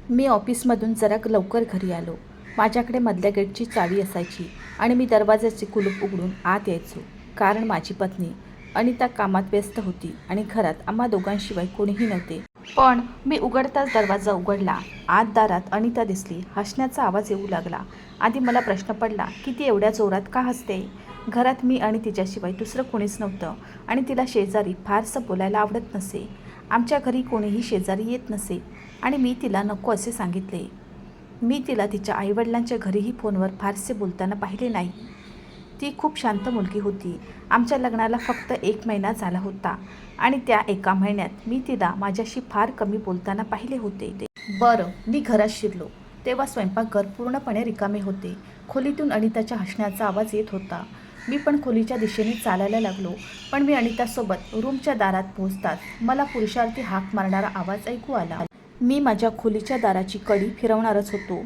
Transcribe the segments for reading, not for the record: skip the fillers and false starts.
मी ऑफिसमधून जरा लवकर घरी आलो. माझ्याकडे मधल्या गेटची चावी असायची आणि मी दरवाजाचे कुलूप उघडून आत यायचो. कारण माझी पत्नी अनिता कामात व्यस्त होती आणि घरात आम्हा दोघांशिवाय कोणीही नव्हते. पण मी उघडताच दरवाजा उघडला. आत दारात अनिता दिसली. हसण्याचा आवाज येऊ लागला. आधी मला प्रश्न पडला की ती एवढ्या जोरात का हसते. घरात मी आणि तिच्याशिवाय दुसरं कोणीच नव्हतं आणि तिला शेजारी फारसं बोलायला आवडत नसे. आमच्या घरी कोणीही शेजारी येत नसे आणि मी तिला नको असे सांगितले. मी तिला तिच्या आईवडिलांच्या घरीही फोनवर फारसे बोलताना पाहिले नाही. ती खूप शांत मुलगी होती. आमच्या लग्नाला फक्त 1 महिना झाला होता आणि त्या 1 महिन्यात मी तिला माझ्याशी फार कमी बोलताना पाहिले होते. बरं, मी घरात शिरलो तेव्हा स्वयंपाकघर पूर्णपणे रिकामे होते. खोलीतून अनिताच्या हसण्याचा आवाज येत होता. मी पण खोलीच्या दिशेने चालायला लागलो. पण मी अनितासोबत रूमच्या दारात पोहोचताच मला पुरुषार्थी हाक मारणारा आवाज ऐकू आला. मी माझ्या खोलीच्या दाराची कडी फिरवणारच होतो.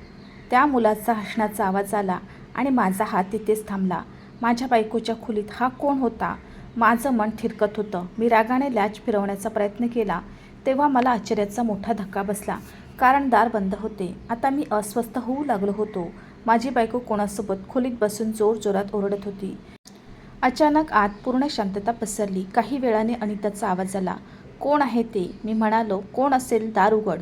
त्या मुलाचा हसण्याचा आवाज आला आणि माझा हात तिथेच थांबला. माझ्या बायकोच्या खोलीत हा कोण होता? माझं मन थिरकत होतं. मी रागाने लॅच फिरवण्याचा प्रयत्न केला तेव्हा मला आश्चर्याचा मोठा धक्का बसला. कारण दार बंद होते. आता मी अस्वस्थ होऊ लागलो होतो. माझी बायको कोणासोबत खोलीत बसून जोरजोरात ओरडत होती. अचानक आत पूर्ण शांतता पसरली. काही वेळाने अनिताचा आवाज आला. कोण आहे ते? मी म्हणालो, कोण असेल, दार उघड.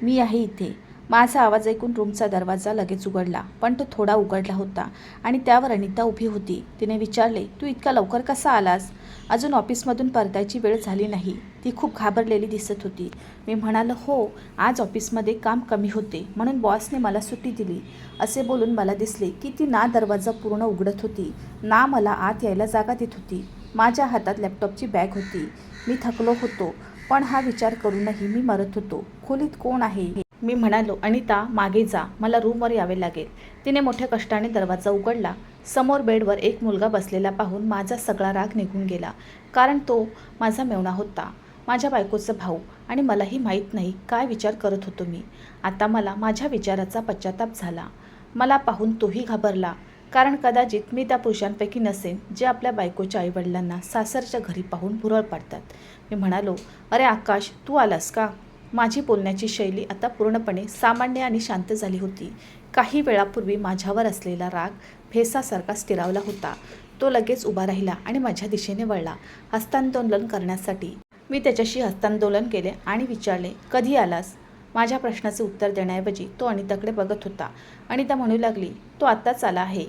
मी आहे इथे. माझा आवाज ऐकून रूमचा दरवाजा लगेच उघडला. पण तो थोडा उघडला होता आणि त्यावर अनिता उभी होती. तिने विचारले, तू इतका लवकर कसा आलास? अजून ऑफिसमधून परतायची वेळ झाली नाही. ती खूप घाबरलेली दिसत होती. मी म्हणालो, हो, आज ऑफिसमध्ये काम कमी होते म्हणून बॉसने मला सुट्टी दिली. असे बोलून मला दिसले की ती ना दरवाजा पूर्ण उघडत होती ना मला आत यायला जागा देत होती. माझ्या हातात लॅपटॉपची बॅग होती. मी थकलो होतो पण हा विचार करूनही मी मरत होतो. खोलीत कोण आहे? मी म्हणालो, अनिता मागे जा, मला रूमवर यावे लागेल. तिने मोठ्या कष्टाने दरवाजा उघडला. समोर बेडवर एक मुलगा बसलेला पाहून माझा सगळा राग निघून गेला. कारण तो माझा मेवणा होता, माझ्या बायकोचा भाऊ. आणि मलाही माहीत नाही काय विचार करत होतो मी. आता मला माझ्या विचाराचा पश्चाताप झाला. मला पाहून तोही घाबरला. कारण कदाचित मी त्या पुरुषांपैकी नसेन जे आपल्या बायकोच्या आईवडिलांना सासरच्या घरी पाहून भुरळ पाडतात. मी म्हणालो, अरे आकाश, तू आलास का? माझी बोलण्याची शैली आता पूर्णपणे सामान्य आणि शांत झाली होती. काही वेळापूर्वी माझ्यावर असलेला राग भेसासारखा स्थिरावला होता. तो लगेच उभा राहिला आणि माझ्या दिशेने वळला. हस्तांदोलन करण्यासाठी मी त्याच्याशी हस्तांदोलन केले आणि विचारले, कधी आलास? माझ्या प्रश्नाचे उत्तर देण्याऐवजी तो अनिताकडे बघत होता. अनिता म्हणू लागली, तो आत्ताच आला आहे.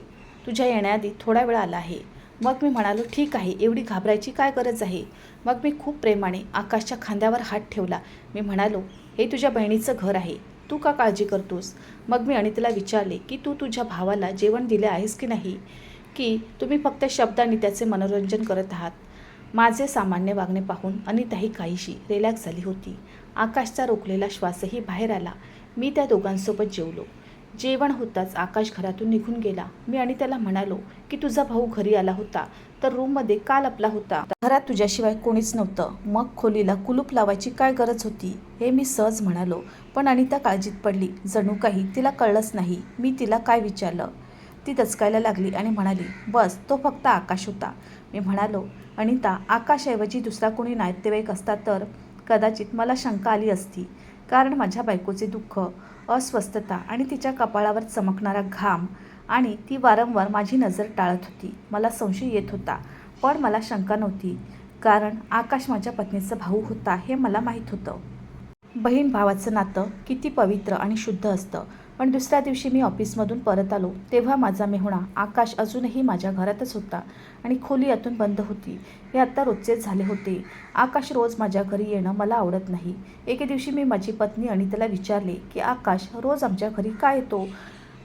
तुझ्या येण्याआधी थोडा वेळ आला आहे. मग मी म्हणालो, ठीक आहे, एवढी घाबरायची काय गरज आहे? मग मी खूप प्रेमाने आकाशच्या खांद्यावर हात ठेवला. मी म्हणालो, हे तुझ्या बहिणीचं घर आहे, तू का काळजी करतोस? मग मी अनिताला विचारले की तू तुझ्या भावाला जेवण दिले आहेस की नाही? की तुम्ही फक्त शब्दांनी त्याचे मनोरंजन करत आहात? माझे सामान्य वागणे पाहून अनिताही काहीशी रिलॅक्स झाली होती. आकाशचा रोखलेला श्वासही बाहेर आला. मी त्या दोघांसोबत जेवलो. जेवण होताच आकाश घरातून निघून गेला. मी अनिताला म्हणालो की तुझा भाऊ घरी आला होता तर रूममध्ये का लपला होता? घरात तुझ्याशिवाय कोणीच नव्हतं, मग खोलीला कुलूप लावायची काय गरज होती? हे मी सहज म्हणालो. पण अनिता काळजीत पडली. जणू काही तिला कळलंच नाही मी तिला काय विचारलं. ती दचकायला लागली आणि म्हणाली, बस, तो फक्त आकाश होता. मी म्हणालो, अनिता, आकाशऐवजी दुसरा कोणी नातेवाईक असता तर कदाचित मला शंका आली असती. कारण माझ्या बायकोचे दुःख, अस्वस्थता आणि तिच्या कपाळावर चमकणारा घाम आणि ती वारंवार माझी नजर टाळत होती. मला संशय येत होता पण मला शंका नव्हती. कारण आकाश माझ्या पत्नीचा भाऊ होता हे मला माहीत होतं. बहीण भावाचं नातं किती पवित्र आणि शुद्ध असतं. पण दुसऱ्या दिवशी मी ऑफिसमधून परत आलो तेव्हा माझा मेहुणा आकाश अजूनही माझ्या घरातच होता आणि खोली आतून बंद होती. हे आत्ता रोजचेच झाले होते. आकाश रोज माझ्या घरी येणं मला आवडत नाही. एके दिवशी मी माझी पत्नी अनिताला विचारले की आकाश रोज आमच्या घरी का येतो?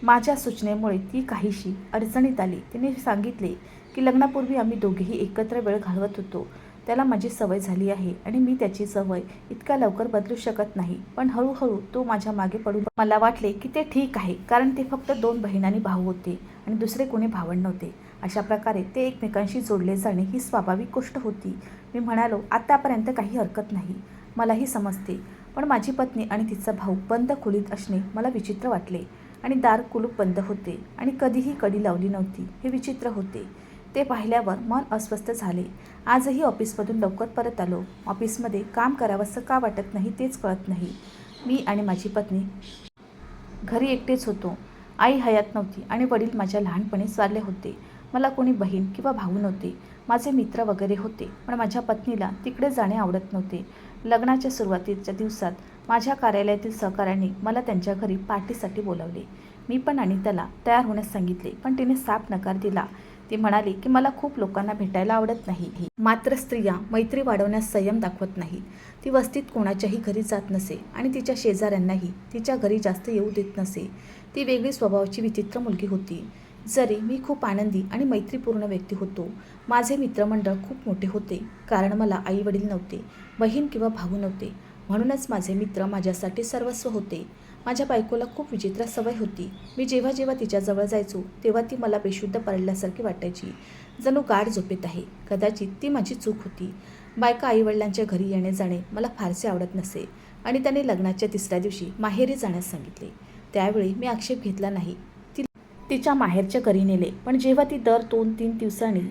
माझ्या सूचनेमुळे ती काहीशी अडचणीत आली. तिने सांगितले की लग्नापूर्वी आम्ही दोघेही एकत्र वेळ घालवत होतो. त्याला माझी सवय झाली आहे आणि मी त्याची सवय इतक्या लवकर बदलू शकत नाही. पण हळूहळू तो माझ्या मागे पडून मला वाटले की ते ठीक आहे. कारण ते फक्त 2 बहीण आणि भाऊ होते आणि दुसरे कोणी भावंड नव्हते. अशा प्रकारे ते एकमेकांशी जोडले जाणे ही स्वाभाविक गोष्ट होती. मी म्हणालो, आतापर्यंत काही हरकत नाही, मलाही समजते. पण माझी पत्नी आणि तिचा भाऊ बंद खोलीत असणे मला विचित्र वाटले. आणि दार कुलूप बंद होते आणि कधीही कडी लावली नव्हती हे विचित्र होते. ते पाहिल्यावर मन अस्वस्थ झाले. आजही ऑफिसमधून लवकर परत आलो. ऑफिसमध्ये काम करावंसं का वाटत नाही तेच कळत नाही. मी आणि माझी पत्नी घरी एकटेच होतो. आई हयात नव्हती आणि वडील माझ्या लहानपणीच वारले होते. मला कोणी बहीण किंवा भाऊ नव्हते. माझे मित्र वगैरे होते, पण माझ्या पत्नीला तिकडे जाणे आवडत नव्हते. लग्नाच्या सुरुवातीच्या दिवसात माझ्या कार्यालयातील सहकाऱ्यांनी मला त्यांच्या घरी पार्टीसाठी बोलावले. मी पण अनिताला तयार होण्यास सांगितले, पण तिने साफ नकार दिला. ती म्हणाली की मला खूप लोकांना भेटायला आवडत नाही. मात्र स्त्रिया मैत्री वाढवण्यास संयम दाखवत नाही. ती वस्तीत कोणाच्याही घरी जात नसे आणि तिच्या शेजाऱ्यांनाही तिच्या घरी जास्त येऊ देत नसे. ती वेगळी स्वभावाची विचित्र मुलगी होती. जरी मी खूप आनंदी आणि मैत्रीपूर्ण व्यक्ती होतो, माझे मित्रमंडळ खूप मोठे होते, कारण मला आई वडील नव्हते, बहीण किंवा भाऊ नव्हते. म्हणूनच माझे मित्र माझ्यासाठी सर्वस्व होते. माझ्या बायकोला खूप विचित्र सवय होती. मी जेव्हा जेव्हा तिच्याजवळ जायचो तेव्हा ती मला बेशुद्ध पडल्यासारखी वाटायची, जणू गाढ झोपेत आहे. कदाचित ती माझी चूक होती. बायका आईवडिलांच्या घरी येणे जाणे मला फारसे आवडत नसे आणि त्याने लग्नाच्या 3ऱ्या दिवशी माहेरी जाण्यास सांगितले. त्यावेळी मी आक्षेप घेतला नाही. तिच्या माहेरच्या घरी नेले, पण जेव्हा ती दर 2-3 दिवसांनी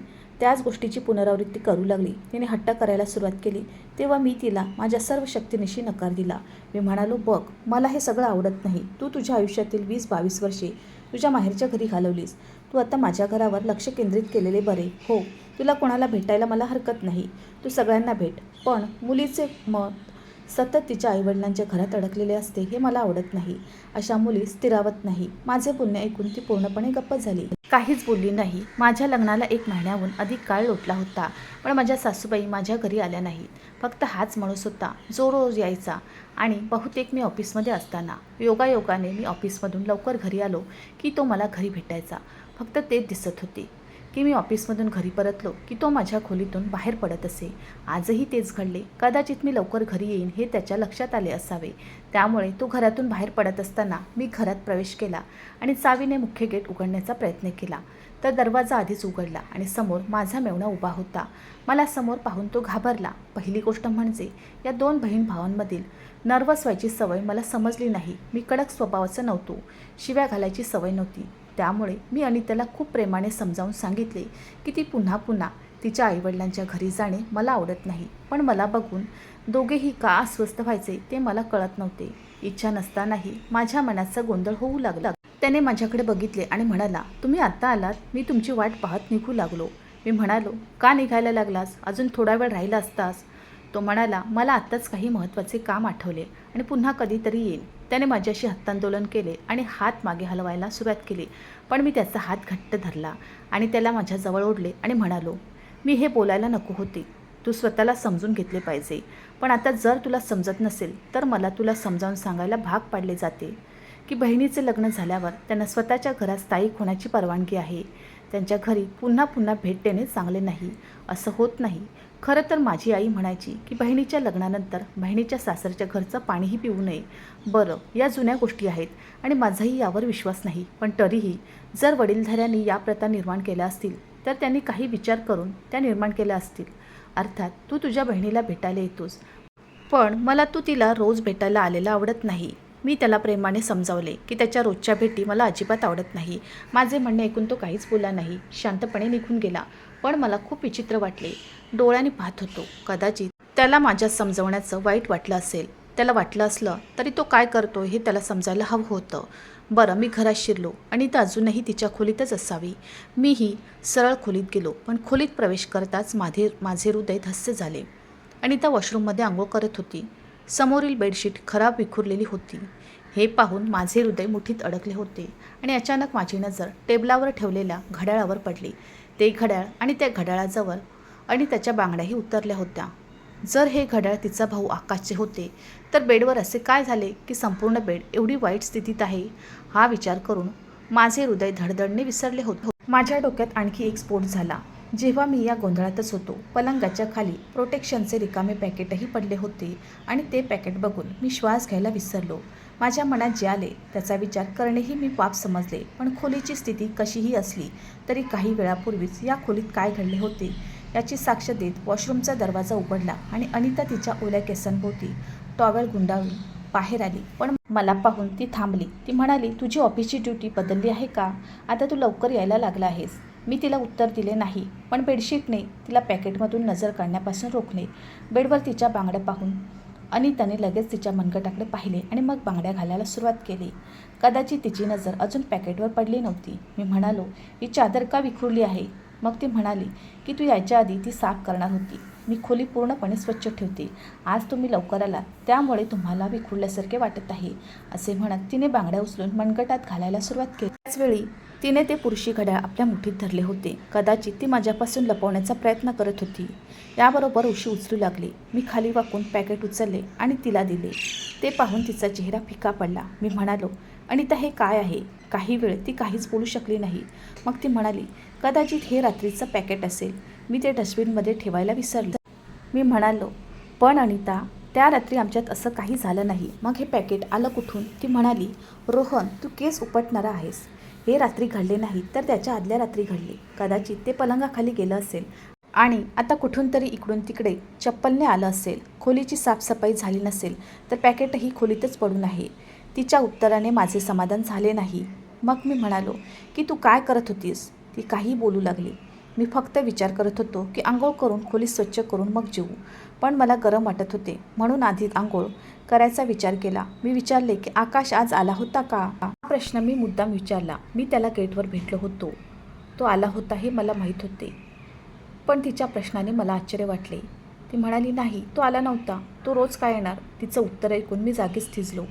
त्याच गोष्टीची पुनरावृत्ती करू लागली, तिने हट्ट करायला सुरुवात केली, तेव्हा मी तिला माझ्या सर्व शक्तीनिशी नकार दिला. मी म्हणालो, बघ, मला हे सगळं आवडत नाही. तू तुझ्या आयुष्यातील 20-22 वर्षे तुझ्या माहेरच्या घरी घालवलीस. तू आता माझ्या घरावर लक्ष केंद्रित केलेले बरे. हो, तुला कोणाला भेटायला मला हरकत नाही. तू सगळ्यांना भेट, पण मुलीचे मत सतत तिच्या आईवडिलांच्या घरात अडकलेले असते हे मला आवडत नाही. अशा मुली स्थिरावत नाही. माझे बोलणे ऐकून ती पूर्णपणे गप्प झाली. काहीच बोलली नाही. माझ्या लग्नाला 1 महिन्याहून अधिक काळ लोटला होता, पण माझ्या सासूबाई माझ्या घरी आल्या नाहीत. फक्त हाच माणूस होता जो रोज यायचा आणि बहुतेक मी ऑफिसमध्ये असताना. योगायोगाने मी ऑफिसमधून लवकर घरी आलो की तो मला घरी भेटायचा. फक्त तेच दिसत होते की मी ऑफिसमधून घरी परतलो की तो माझ्या खोलीतून बाहेर पडत असे. आजही तेच घडले. कदाचित मी लवकर घरी येईन हे त्याच्या लक्षात आले असावे. त्यामुळे तो घरातून बाहेर पडत असताना मी घरात प्रवेश केला आणि चावीने मुख्य गेट उघडण्याचा प्रयत्न केला, तर दरवाजा आधीच उघडला आणि समोर माझा मेव्हणा उभा होता. मला समोर पाहून तो घाबरला. पहिली गोष्ट म्हणजे या 2 बहीण भावांमधील नर्वस व्हायची सवय मला समजली नाही. मी कडक स्वभावाचं नव्हतो, शिव्या घालायची सवय नव्हती. त्यामुळे मी अनिताला खूप प्रेमाने समजावून सांगितले की ती पुन्हा पुन्हा तिच्या आईवडिलांच्या घरी जाणे मला आवडत नाही. पण मला बघून दोघेही का अस्वस्थ व्हायचे ते मला कळत नव्हते. इच्छा नसतानाही माझ्या मनाचा गोंधळ होऊ लागला. त्याने माझ्याकडे बघितले आणि म्हणाला, तुम्ही आत्ता आलात? मी तुमची वाट पाहत निघू लागलो. मी म्हणालो, का निघायला लागलास? अजून थोडा वेळ राहिला असतास. तो म्हणाला, मला आत्ताच काही महत्त्वाचे काम आठवले आणि पुन्हा कधीतरी येईन. त्याने माझ्याशी हस्तांदोलन केले आणि हात मागे हलवायला सुरुवात केली, पण मी त्याचा हात घट्ट धरला आणि त्याला माझ्याजवळ ओढले आणि म्हणालो, मी हे बोलायला नको होते. तू स्वतःला समजून घेतले पाहिजे. पण आता जर तुला समजत नसेल तर मला तुला समजावून सांगायला भाग पाडले जाते की बहिणीचे लग्न झाल्यावर त्यांना स्वतःच्या घरात स्थायिक होण्याची परवानगी आहे. त्यांच्या घरी पुन्हा पुन्हा भेट देणे चांगले नाही. असं होत नाही. खरं तर माझी आई म्हणायची की बहिणीच्या लग्नानंतर बहिणीच्या सासरच्या घरचं पाणीही पिऊ नये. बरं, या जुन्या गोष्टी आहेत आणि माझाही यावर विश्वास नाही. पण तरीही जर वडीलधाऱ्यांनी या प्रथा निर्माण केल्या असतील तर त्यांनी काही विचार करून त्या निर्माण केल्या असतील. अर्थात तू तुझ्या बहिणीला भेटायला येतोस, पण मला तू तिला रोज भेटायला आलेला आवडत नाही. मी त्याला प्रेमाने समजावले की त्याच्या रोजच्या भेटी मला अजिबात आवडत नाही. माझे म्हणणे ऐकून तो काहीच बोलला नाही. शांतपणे निघून गेला. पण मला खूप विचित्र वाटले. डोळ्यांनी पाहत होतो. कदाचित त्याला माझ्या समजवण्याचं वाईट वाटलं असेल. त्याला वाटलं असलं तरी तो काय करतोय हे त्याला समजायला हवं होतं. बरं, मी घरात शिरलो आणि ती अजूनही तिच्या खोलीतच असावी. मीही सरळ खोलीत गेलो, पण खोलीत प्रवेश करताच माझे हृदय धस्य झाले. अनिता वॉशरूममध्ये आंघोळ करत होती. समोरील बेडशीट खराब विखुरलेली होती. हे पाहून माझे हृदय मुठीत अडकले होते आणि अचानक माझी नजर टेबलावर ठेवलेल्या घड्याळावर पडली. ते घड्याळ आणि त्या घड्याळाजवळ अनिताच्या बांगड्याही उतरल्या होत्या. जर हे घड्याळ तिचा भाऊ आकाशचे होते तर बेडवर असे काय झाले की संपूर्ण बेड एवढी वाईट स्थितीत आहे? हा विचार करून माझे हृदय धडधडणे विसरले होते. माझ्या डोक्यात आणखी एक स्फोट झाला. जेव्हा मी या गोंधळातच होतो, पलंगाच्या खाली प्रोटेक्शनचे रिकामे पॅकेटही पडले होते आणि ते पॅकेट बघून मी श्वास घ्यायला विसरलो. माझ्या मनात जे आले त्याचा विचार करणेही मी पाप समजले. पण खोलीची स्थिती कशीही असली तरी काही वेळापूर्वीच या खोलीत काय घडले होते याची साक्ष देत वॉशरूमचा दरवाजा उघडला आणि अनिता तिच्या ओल्या केसांभोवती टॉवेल गुंडाळून बाहेर आली. पण मला पाहून ती थांबली. ती म्हणाली, तुझी ऑफिसची ड्युटी बदलली आहे का? आता तू लवकर यायला लागला आहेस. मी तिला उत्तर दिले नाही, पण बेडशीटने तिला पॅकेटमधून नजर काढण्यापासून रोखले. बेडवर तिच्या बांगड्या पाहून अनिताने लगेच तिच्या मनगटाकडे पाहिले आणि मग बांगड्या घालायला सुरुवात केली. कदाचित तिची नजर अजून पॅकेटवर पडली नव्हती. मी म्हणालो, ही चादर का विखुरली आहे? मग ती म्हणाली की तू यायच्या आधी ती साफ करणार होती. मी खोली पूर्णपणे स्वच्छ ठेवते. आज तुम्ही लवकर आलात त्यामुळे तुम्हाला विखुरल्यासारखे वाटत आहे, असे म्हणत तिने बांगड्या उचलून मनगटात घालायला सुरुवात केली. त्याचवेळी तिने ते पुरुषी घड्याळ आपल्या मुठीत धरले होते. कदाचित ती माझ्यापासून लपवण्याचा प्रयत्न करत होती. याबरोबर उशी उचलू लागली. मी खाली वाकून पॅकेट उचलले आणि तिला दिले. ते पाहून तिचा चेहरा फिका पडला. मी म्हणालो, अनिता हे काय आहे? काही वेळ ती काहीच बोलू शकली नाही. मग ती म्हणाली, कदाचित हे रात्रीचं पॅकेट असेल. मी ते डस्टबिनमध्ये ठेवायला विसरले. मी म्हणालो, पण अनिता त्या रात्री आमच्यात असं काही झालं नाही. मग हे पॅकेट आलं कुठून? ती म्हणाली, रोहन तू केस उपटणारा आहेस. हे रात्री घडले नाही तर त्याच्या आदल्या रात्री घडले. कदाचित ते पलंगाखाली गेलं असेल आणि आता कुठून तरी इकडून तिकडे चप्पलने आलं असेल. खोलीची साफसफाई झाली नसेल तर पॅकेटही खोलीतच पडून आहे. तिच्या उत्तराने माझे समाधान झाले नाही. मग मी म्हणालो की तू काय करत होतीस? ती काही बोलू लागली. मी फक्त विचार करत होतो की आंघोळ करून खोली स्वच्छ करून मग जेवू. पण मला गरम वाटत होते म्हणून आधी आंघोळ करायचा विचार केला. मी विचारले की आकाश आज आला होता का? हा प्रश्न मी मुद्दाम विचारला. मी त्याला गेटवर भेटलो होतो. तो आला होता हे मला माहीत होते. पण तिच्या प्रश्नाने मला आश्चर्य वाटले. ती म्हणाली, नाही तो आला नव्हता. तो रोज काय येणार? तिचं उत्तर ऐकून मी जागीच थिजलो.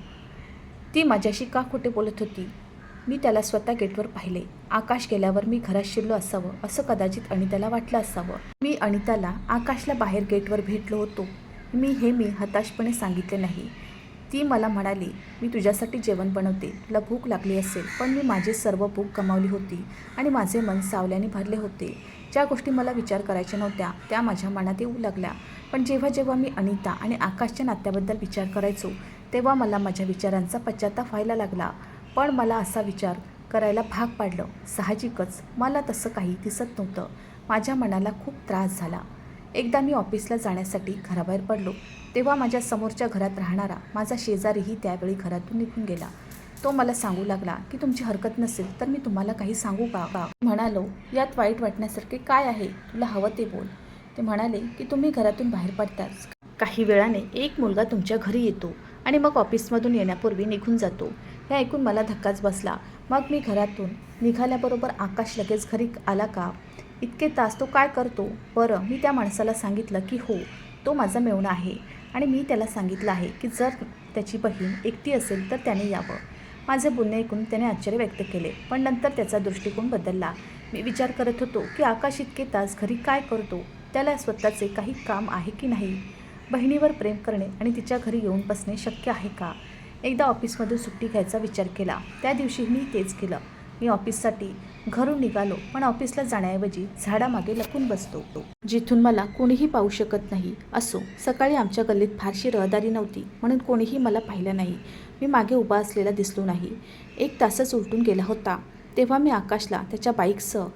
ती माझ्याशी का खोटे बोलत होती? मी त्याला स्वतः गेटवर पाहिले. आकाश गेल्यावर मी घरात शिरलो असावं असं कदाचित अनिताला वाटलं असावं. मी अनिताला आकाशला बाहेर गेटवर भेटलो होतो मी हताशपणे सांगितले नाही. ती मला म्हणाली, मी तुझ्यासाठी जेवण बनवते. तुला भूक लागली असेल. पण मी माझी सर्व भूक गमावली होती आणि माझे मन सावल्याने भरले होते. ज्या गोष्टी मला विचार करायच्या नव्हत्या त्या माझ्या मनात येऊ लागल्या. पण जेव्हा जेव्हा मी अनिता आणि आकाशच्या नात्याबद्दल विचार करायचो तेव्हा मला माझ्या विचारांचा पश्चाताप व्हायला लागला. पण मला असा विचार करायला भाग पाडलं. साहजिकच मला तसं काही दिसत नव्हतं. माझ्या मनाला खूप त्रास झाला. एकदा मी ऑफिसला जाण्यासाठी घराबाहेर पडलो तेव्हा माझ्या समोरच्या घरात राहणारा माझा शेजारीही त्यावेळी घरातून निघून गेला. तो मला सांगू लागला की तुमची हरकत नसेल तर मी तुम्हाला काही सांगू का? म्हणालो, यात वाईट वाटण्यासारखे काय आहे? तुला हवं ते बोल. ते म्हणाले की तुम्ही घरातून बाहेर पडताच काही वेळाने एक मुलगा तुमच्या घरी येतो आणि मग ऑफिसमधून येण्यापूर्वी निघून जातो. हे ऐकून मला धक्काच बसला. मग मी घरातून निघाल्याबरोबर आकाश लगेच घरी आला का? इतके तास तो काय करतो? बरं, मी त्या माणसाला सांगितलं की हो, तो माझा मेहुणा आहे आणि मी त्याला सांगितलं आहे की जर त्याची बहीण एकटी असेल तर त्याने यावं. माझे बोलणे ऐकून त्याने आश्चर्य व्यक्त केले. पण नंतर त्याचा दृष्टिकोन बदलला. मी विचार करत होतो की आकाश इतके तास घरी काय करतो? त्याला स्वतःचे काही काम आहे की नाही? बहिणीवर प्रेम करणे आणि तिच्या घरी येऊन बसणे शक्य आहे का? एकदा ऑफिसमधून सुट्टी घ्यायचा विचार केला. त्या दिवशी मी तेच केलं. मी ऑफिससाठी घरून निघालो पण ऑफिसला जाण्याऐवजी झाडामागे लपून बसतो जिथून मला कोणीही पाहू शकत नाही. असो, सकाळी आमच्या गल्लीत फारशी रहदारी नव्हती म्हणून कोणीही मला पाहिलं नाही. मी मागे उभा असलेला दिसलो नाही. 1 तासच उलटून गेला होता तेव्हा मी आकाशला त्याच्या बाईकसह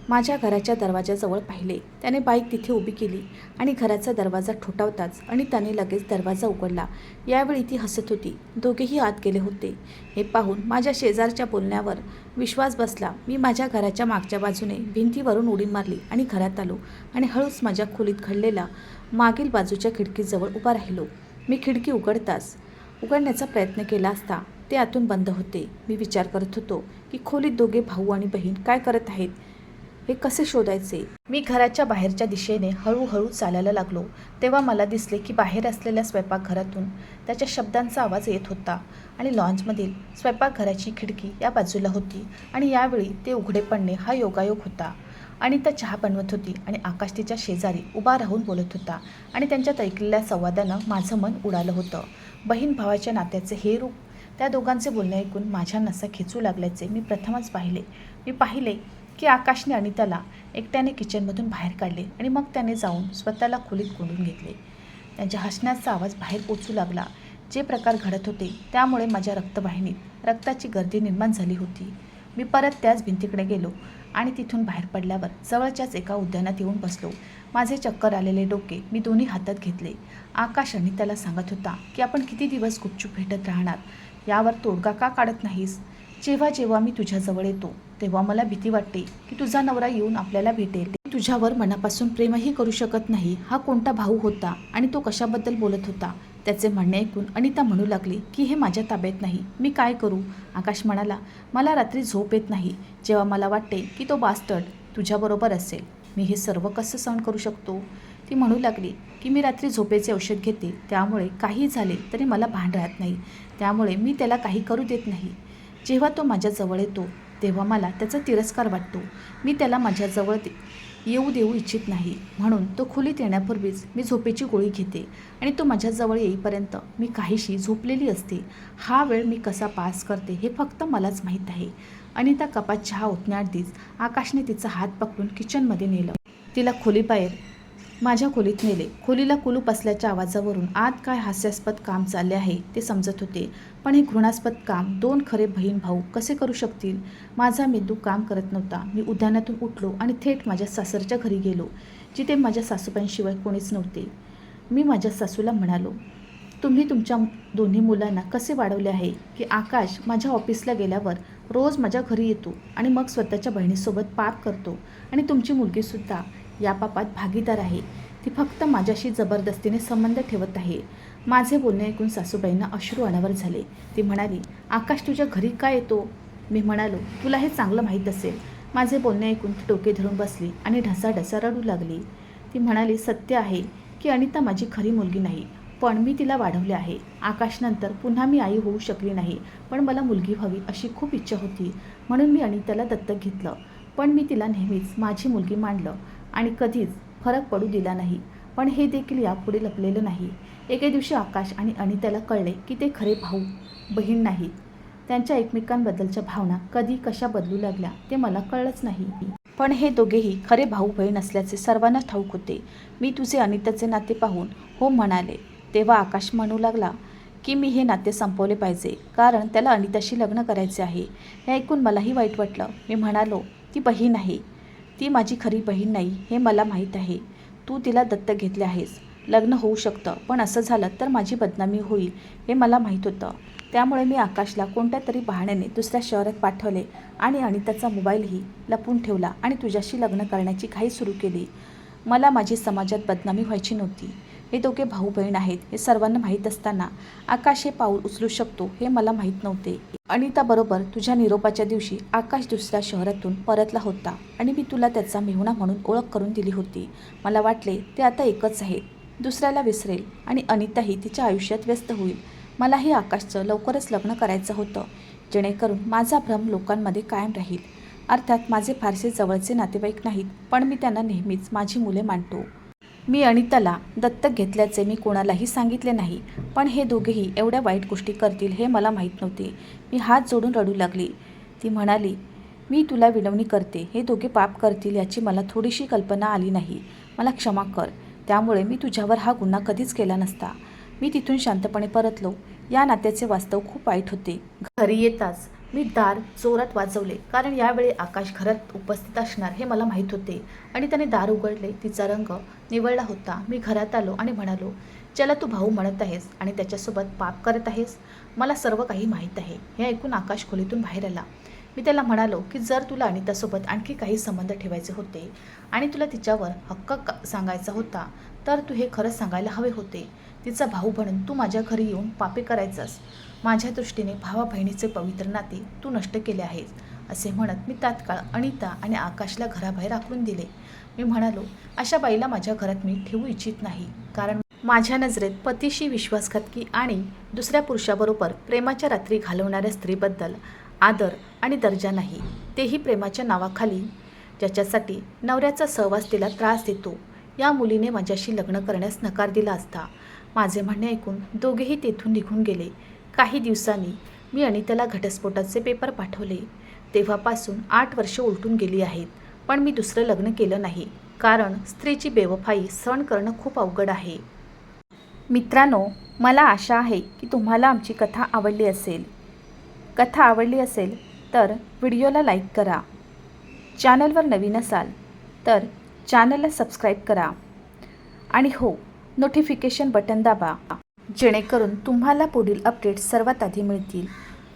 माझ्या घराच्या दरवाजाजवळ पाहिले. त्याने बाईक तिथे उभी केली आणि घराचा दरवाजा ठोठावताच आणि त्याने लगेच दरवाजा उघडला. यावेळी ती हसत होती. दोघेही आत गेले होते. हे पाहून माझ्या शेजारच्या बोलण्यावर विश्वास बसला. मी माझ्या घराच्या मागच्या बाजूने भिंतीवरून उडी मारली आणि घरात आलो आणि हळूच माझ्या खोलीत घडलेला मागील बाजूच्या खिडकीजवळ उभा राहिलो. मी खिडकी उघडण्याचा प्रयत्न केला असता ते आतून बंद होते. मी विचार करत होतो की खोलीत दोघे भाऊ आणि बहीण काय करत आहेत हे कसे शोधायचे? मी घराच्या बाहेरच्या दिशेने हळूहळू चालायला लागलो तेव्हा मला दिसले की बाहेर असलेल्या स्वयंपाकघरातून त्याच्या शब्दांचा आवाज येत होता आणि लॉन्जमधील स्वयंपाकघराची खिडकी या बाजूला होती आणि यावेळी ते उघडे पडणे हा योगायोग होता. अनिता चहा बनवत होती आणि आकाश तिच्या शेजारी उभा राहून बोलत होता आणि त्यांच्यात ऐकलेल्या संवादानं माझं मन उडालं होतं. बहीण भावाच्या नात्याचे हे रूप त्या दोघांचे बोलणे ऐकून माझ्या नसा खेचू लागल्याचे मी प्रथमच पाहिले. मी पाहिले की आकाशने अनिताला एकट्याने किचनमधून बाहेर काढले आणि मग त्याने जाऊन स्वतःला खोलीत कोंडून घेतले. त्यांच्या हसण्याचा आवाज बाहेर पोचू लागला. जे प्रकार घडत होते त्यामुळे माझ्या रक्तवाहिनीत रक्ताची गर्दी निर्माण झाली होती. मी परत त्याच भिंतीकडे गेलो आणि तिथून बाहेर पडल्यावर जवळच्याच एका उद्यानात येऊन बसलो. माझे चक्कर आलेले डोके मी दोन्ही हातात घेतले. आकाश अनिताला सांगत होता की आपण किती दिवस गुपचूप भेटत राहणार? यावर तोडगा का काढत नाहीस? जेव्हा जेव्हा मी तुझ्याजवळ येतो तेव्हा मला भीती वाटते की तुझा नवरा येऊन आपल्याला भेटेल. तुझ्यावर मनापासून प्रेमही करू शकत नाही. हा कोणता भाऊ होता आणि तो कशाबद्दल बोलत होता? त्याचे म्हणणे ऐकून अनिता म्हणू लागली की हे माझ्या ताब्यात नाही, मी काय करू? आकाश म्हणाला, मला रात्री झोप येत नाही जेव्हा मला वाटते की तो बास्टर्ड तुझ्याबरोबर असेल. मी हे सर्व कसं सहन करू शकतो? ती म्हणू लागली की मी रात्री झोपेचे औषध घेते, त्यामुळे काही झाले तरी मला भान राहत नाही, त्यामुळे मी त्याला काही करू देत नाही. जेव्हा तो माझ्याजवळ येतो तेव्हा मला त्याचा तिरस्कार वाटतो. मी त्याला माझ्याजवळ येऊ देऊ इच्छित नाही, म्हणून तो खोलीत येण्यापूर्वीच मी झोपेची गोळी घेते आणि तो माझ्याजवळ येईपर्यंत मी काहीशी झोपलेली असते. हा वेळ मी कसा पास करते हे फक्त मलाच माहीत आहे. अनिता कपात चहा ओतण्याआधीच आकाशने तिचा हात पकडून किचनमध्ये नेलं. तिला खोलीबाहेर माझ्या खोलीत नेले. खोलीला कुलूप असल्याच्या आवाजावरून आत काय हास्यास्पद काम चालले आहे ते समजत होते, पण हे घृणास्पद काम दोन खरे बहीण भाऊ कसे करू शकतील? माझा मेंदू काम करत नव्हता. मी उद्यानातून उठलो आणि थेट माझ्या सासरच्या घरी गेलो, जिथे माझ्या सासूबाईंशिवाय कोणीच नव्हते. मी माझ्या सासूला म्हणालो, तुम्ही तुमच्या दोन्ही मुलांना कसे वाढवले आहे की आकाश माझ्या ऑफिसला गेल्यावर रोज माझ्या घरी येतो आणि मग स्वतःच्या बहिणीसोबत पाप करतो आणि तुमची मुलगीसुद्धा या पापात भागीदार आहे. ती फक्त माझ्याशी जबरदस्तीने संबंध ठेवत आहे. माझे बोलणे ऐकून सासूबाईंना अश्रू अनावर झाले. ती म्हणाली, आकाश तुझ्या घरी काय येतो? मी म्हणालो, तुला हे चांगलं माहीत असेल. माझे बोलणे ऐकून ती डोके धरून बसली आणि ढसाढसा रडू लागली. ती म्हणाली, सत्य आहे की अनिता माझी खरी मुलगी नाही, पण मी तिला वाढवले आहे. आकाशनंतर पुन्हा मी आई होऊ शकली नाही, पण मला मुलगी व्हावी अशी खूप इच्छा होती, म्हणून मी अनिताला दत्तक घेतलं. पण मी तिला नेहमीच माझी मुलगी मानलं आणि कधीच फरक पडू दिला नाही. पण हे देखील यापुढे लपलेलं नाही. एके दिवशी आकाश आणि अनिताला कळले की ते खरे भाऊ बहीण नाहीत. त्यांच्या एकमेकांबद्दलच्या भावना कधी कशा बदलू लागल्या ते मला कळलंच नाही. पण हे दोघेही खरे भाऊ बहीण असल्याचे सर्वांना ठाऊक होते. मी तुझे अनिताचे नाते पाहून हो म्हणाले तेव्हा आकाश म्हणू लागला की मी हे नाते संपवले पाहिजे, कारण त्याला अनिताशी लग्न करायचे आहे. हे ऐकून मलाही वाईट वाटलं. मी म्हणालो, ती बहीण आहे, ती माझी खरी बहीण नाही हे मला माहीत आहे. तू तिला दत्तक घेतले आहेस. लग्न होऊ शकतं, पण असं झालं तर माझी बदनामी होईल हे मला माहीत होतं. त्यामुळे मी आकाशला कोणत्या तरी बहाण्याने दुसऱ्या शहरात पाठवले आणि अनिताचा मोबाईलही लपवून ठेवला आणि तुझ्याशी लग्न करण्याची घाई सुरू केली. मला माझी समाजात बदनामी व्हायची नव्हती. हे दोघे भाऊ बहीण आहेत हे सर्वांना माहीत असताना आकाश हे पाऊल उचलू शकतो हे मला माहीत नव्हते. अनिताबरोबर तुझ्या निरोपाच्या दिवशी आकाश दुसऱ्या शहरातून परतला होता आणि मी तुला त्याचा मेहुणा म्हणून ओळख करून दिली होती. मला वाटले ते आता एकच आहे, दुसऱ्याला विसरेल आणि अनिताही तिच्या आयुष्यात व्यस्त होईल. मलाही आकाशचं लवकरच लग्न करायचं होतं, जेणेकरून माझा भ्रम लोकांमध्ये कायम राहील. अर्थात माझे फारसे जवळचे नातेवाईक नाहीत, पण मी त्यांना नेहमीच माझी मुले मानतो. मी अनिताला दत्तक घेतल्याचे मी कोणालाही सांगितले नाही, पण हे दोघेही एवढ्या वाईट गोष्टी करतील हे मला माहीत नव्हते. मी हात जोडून रडू लागली. ती म्हणाली, मी तुला विनवणी करते, हे दोघे पाप करतील याची मला थोडीशी कल्पना आली नाही. मला क्षमा कर, त्यामुळे मी तुझ्यावर हा गुन्हा कधीच केला नसता. मी तिथून शांतपणे परतलो. या नात्याचे वास्तव खूप वाईट होते. घरी येताच मी दार जोरात वाजवले, कारण यावेळी आकाश घरात उपस्थित असणार हे मला माहीत होते आणि त्याने दार उघडले. तिचा रंग निवळला होता. मी घरात आलो आणि म्हणालो, ज्याला तू भाऊ म्हणत आहेस आणि त्याच्यासोबत पाप करत आहेस, मला सर्व काही माहीत आहे. हे ऐकून आकाश खोलीतून बाहेर आला. मी त्याला म्हणालो की जर तुला अनितासोबत आणखी काही संबंध ठेवायचे होते आणि तुला तिच्यावर हक्क सांगायचा होता तर तू हे खरंच सांगायला हवे होते. तिचा भाऊ म्हणून तू माझ्या घरी येऊन पापे करायचास. माझ्या दृष्टीने भावा बहिणीचे पवित्र नाते तू नष्ट केले आहेस. असे म्हणत मी तात्काळ अनिता आणि आकाशला घराबाहेर आखून दिले. मी म्हणालो, अशा बाईला माझ्या घरात मी ठेवू इच्छित नाही, कारण माझ्या नजरेत पतीशी विश्वासघातकी आणि दुसऱ्या पुरुषाबरोबर प्रेमाच्या रात्री घालवणाऱ्या स्त्रीबद्दल आदर आणि दर्जा नाही, तेही प्रेमाच्या नावाखाली, ज्याच्यासाठी नवऱ्याचा सहवास तिला त्रास देतो. या मुलीने माझ्याशी लग्न करण्यास नकार दिला असता. माझे म्हणणे ऐकून दोघेही तेथून निघून गेले. काही दिवसांनी मी अनिताला घटस्फोटाचे पेपर पाठवले. तेव्हापासून 8 वर्षे उलटून गेली आहेत, पण मी दुसरं लग्न केलं नाही, कारण स्त्रीची बेवफाई सहन करणं खूप अवघड आहे. मित्रांनो, मला आशा आहे की तुम्हाला आमची कथा आवडली असेल. कथा आवडली असेल तर व्हिडिओला लाईक करा. चॅनलवर नवीन असाल तर चॅनलला सबस्क्राईब करा आणि हो, नोटिफिकेशन बटन दाबा, जेणेकरून तुम्हाला पुढील अपडेट्स सर्वात आधी मिळतील.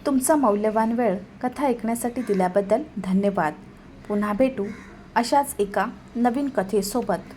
तुमचा मौल्यवान वेळ कथा ऐकण्यासाठी दिल्याबद्दल धन्यवाद. पुन्हा भेटू अशाच एका नवीन कथेसोबत.